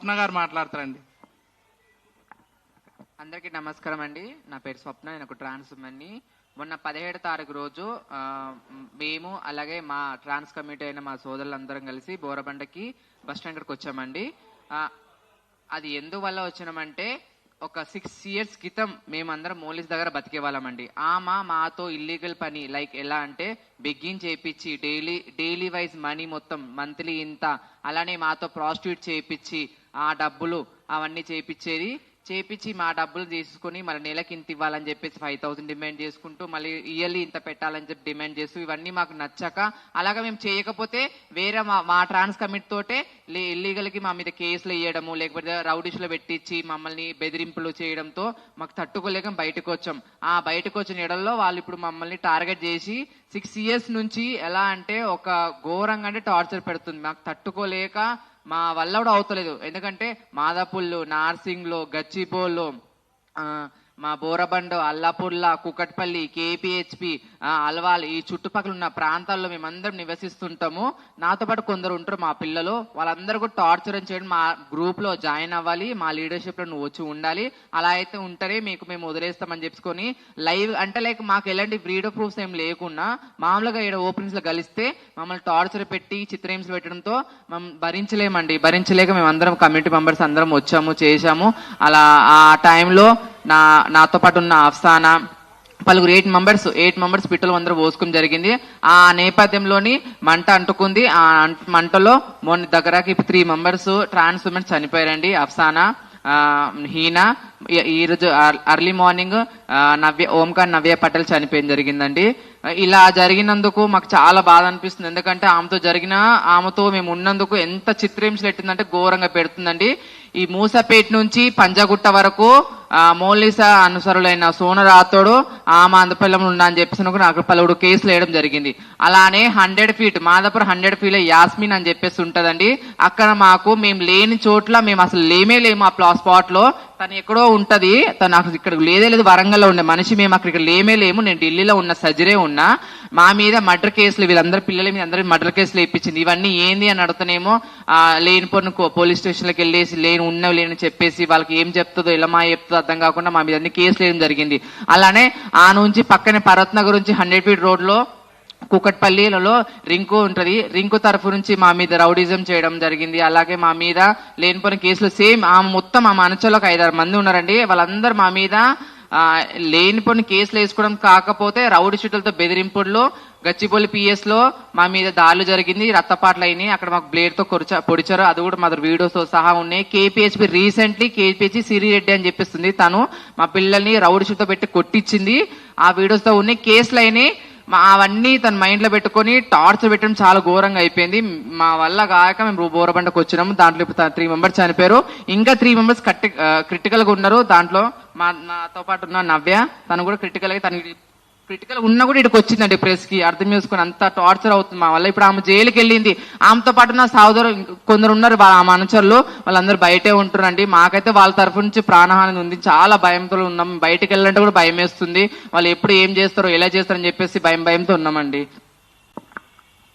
స్వప్న గారు మాట్లాడతారండి. అందరికీ నమస్కారం అండి. నా పేరు స్వప్న, నేను ఒక ట్రాన్స్ ఉమెన్ని. మొన్న 17వ తారీఖు రోజు మేము అలాగే మా ట్రాన్స్ కమిటీ అయిన మా సోదరులందరం కలిసి బోరబండకి బస్ స్టాండ్ దగ్గరకు వచ్చామండి. అది ఎందువల్ల వచ్చినామంటే, ఒక 6 years క్రితం మేమందరం మోలీస్ దగ్గర బతికే వాళ్ళమండి. మాతో ఇల్లీగల్ పని లైక్ ఎలా అంటే బెగ్గింగ్ చేయించి డైలీ వైజ్ మనీ మొత్తం మంత్లీ ఇంత, అలానే మాతో ప్రాస్టిట్యూట్ చేయించి ఆ డబ్బులు అవన్నీ చేపించి మా డబ్బులు తీసుకుని మళ్ళీ నెలకి ఇంత ఇవ్వాలని చెప్పేసి 5,000 డిమాండ్ చేసుకుంటూ మళ్ళీ ఇయర్లీ ఇంత పెట్టాలని చెప్పి డిమాండ్ చేస్తూ ఇవన్నీ మాకు నచ్చక, అలాగా మేము చేయకపోతే వేరే మా ట్రాన్స్ కమిటీ తోటే ఇల్లీగల్కి మా మీద కేసులు వేయడము, లేకపోతే రౌడీస్లో పెట్టించి మమ్మల్ని బెదిరింపులు చేయడంతో మాకు తట్టుకోలేక బయటకు వచ్చాం. ఆ బయటకు వచ్చిన ఎడల్లో వాళ్ళు ఇప్పుడు మమ్మల్ని టార్గెట్ చేసి 6 years నుంచి ఎలా అంటే ఒక ఘోరంగా అంటే టార్చర్ పెడుతుంది. మాకు తట్టుకోలేక మా వల్ల కూడా అవుతలేదు. ఎందుకంటే మాదాపుల్లో, నార్సింగ్లో, గచ్చిబోల్లో, మా బోరబండ, అల్లాపుల్లా, కుకట్పల్లి, కేపీహెచ్పి, అల్వాల్ ఈ చుట్టుపక్కల ఉన్న ప్రాంతాల్లో మేమందరం నివసిస్తుంటాము. నాతో పాటు కొందరు ఉంటారు మా పిల్లలు, వాళ్ళందరూ కూడా టార్చర్ చేయడం. మా గ్రూప్ లో జాయిన్ అవ్వాలి, మా లీడర్షిప్ లో నువ్వు వచ్చి ఉండాలి, అలా అయితే ఉంటేనే మేము వదిలేస్తామని చెప్పుకొని లైవ్ అంటే లైక్ మాకు ఎలాంటి వీడియో ప్రూఫ్స్ ఏం లేకుండా మామూలుగా ఇక్కడ ఓపెనింగ్స్ లో కలిస్తే మమ్మల్ని టార్చర్ పెట్టి చిత్రహింస పెట్టడంతో మేము భరించలేక మేమందరం కమిటీ మెంబర్స్ అందరం వచ్చాము, చేశాము. అలా ఆ టైంలో నాతో పాటు ఉన్న అఫ్సానా పలువురు 8 మెంబర్స్ పిట్టలు అందరూ పోసుకోవడం జరిగింది. ఆ నేపథ్యంలోని మంట అంటుకుంది. ఆ మంటలో మొన్న దగ్గరకి 3 members ట్రాన్స్ ఉమెన్స్ చనిపోయారండి. అఫ్సానా, హీనా, ఈ రోజు అర్లీ మార్నింగ్ ఓంకార్ నవ్య పటేల్ చనిపోయింది జరిగిందండి. ఇలా జరిగినందుకు మాకు చాలా బాధ అనిపిస్తుంది. ఎందుకంటే ఆమెతో మేము ఉన్నందుకు ఎంత చిత్రహింసలు పెట్టిందంటే ఘోరంగా పెడుతుందండి. ఈ మూసపేట నుంచి పంజాగుట్ట వరకు మౌలిసా అనుసరులైన సోన రాథోడ్ ఆమె అందపల్లంలో ఉన్నా అని చెప్పేసి నాకు పలువురు కేసులు వేయడం జరిగింది. అలానే 100 feet మాదాపురం 100 feet యాస్మిన్ అని చెప్పేసి ఉంటదండి. అక్కడ మేము లేని చోట్ల మేము అసలు లేము ఆ స్పాట్ లో. తను ఎక్కడో ఉంటది, తను నాకు ఇక్కడ లేదు వరంగల్లో ఉండే మనిషి. మేము అక్కడికి లేము. నేను ఢిల్లీలో ఉన్న సజ్జరే ఉన్నా. మా మీద మర్డర్ కేసులు, వీళ్ళందరూ పిల్లల మీద అందరూ మర్డర్ కేసులు ఇప్పించింది. ఇవన్నీ ఏంది అని అడుగుతానేమో లేనిపోయిన పోలీస్ స్టేషన్లకు వెళ్ళేసి లేని చెప్పేసి వాళ్ళకి ఏం చెప్తుందో ఎలా చెప్తుందో అర్థం కాకుండా మా మీద అన్ని కేసులు వేయడం జరిగింది. అలానే ఆ నుంచి పక్కనే పర్వత్ నగర్ నుంచి 100 feet రోడ్ లో కుకట్పల్లిలో రింకు ఉంటది. రింకు తరఫు నుంచి మా మీద రౌడిజం చేయడం జరిగింది. అలాగే మా మీద లేనిపోయిన కేసులు సేమ్ మొత్తం మా మనచలో 5-6 మంది ఉన్నారండి. వాళ్ళందరూ మా మీద లేనిపోయిన కేసులు వేసుకోవడం కాకపోతే రౌడీ షీట్లతో బెదిరింపుల్లో గచ్చిబౌలి పిఎస్ లో మా మీద దాడులు జరిగింది, రక్తపాట్లు అయినాయి. అక్కడ మాకు బ్లేడ్ తో పొడిచారు. అది కూడా మా వీడియోస్ తో సహా ఉన్నాయి. కేపీహెచ్పి రీసెంట్లీ సిరిరెడ్డి అని చెప్పిస్తుంది, తను మా పిల్లల్ని రౌడీ షీట్ తో పెట్టి కొట్టించింది. ఆ వీడియోస్ తో ఉన్నాయి, కేసులు అయినాయి. అవన్నీ తన మైండ్ లో పెట్టుకుని టార్చర్ పెట్టడం చాలా ఘోరంగా అయిపోయింది. మా వల్ల కాక మేము బోరబండకు వచ్చినాము. దాంట్లో ఇప్పుడు 3 members చనిపోయారు. ఇంకా 3 members క్రిటికల్ గా ఉన్నారు. దాంట్లో నాతో పాటు ఉన్న నవ్య, తను కూడా క్రిటికల్ ఉన్నా కూడా ఇక్కడికి వచ్చిందండి ప్రెస్ కి. అర్థం చేసుకుని అంత టార్చర్ అవుతుంది మా వల్ల. ఇప్పుడు ఆమె జైలుకి వెళ్ళింది. ఆమెతో పాటు నా సహోదరు కొందరు ఉన్నారు, ఆమె అనుచరులు, వాళ్ళందరూ బయటే ఉంటున్నారండి. మాకైతే వాళ్ళ తరఫు నుంచి ప్రాణహాని ఉంది. చాలా భయంతో ఉన్నాం. బయటకు వెళ్ళాలంటే కూడా భయం వేస్తుంది. వాళ్ళు ఎప్పుడు ఏం చేస్తారో ఎలా చేస్తారని చెప్పేసి భయంతో ఉన్నామండి.